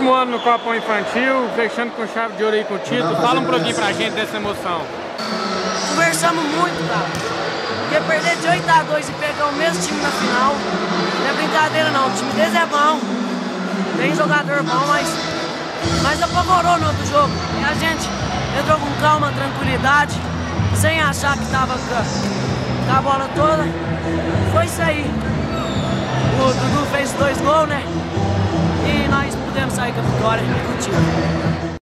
último ano no Copão Infantil, fechando com chave de ouro aí com o título. Fala um pouquinho pra gente dessa emoção. Conversamos muito, cara. Porque perder de 8-2 e pegar o mesmo time na final não é brincadeira não. O time deles é bom, tem jogador bom, mas apavorou no outro jogo. E a gente entrou com calma, tranquilidade, sem achar que tava com a bola toda. Foi isso aí. O Dudu fez 2 gols, né? E nós pudemos sair com a vitória e com o time.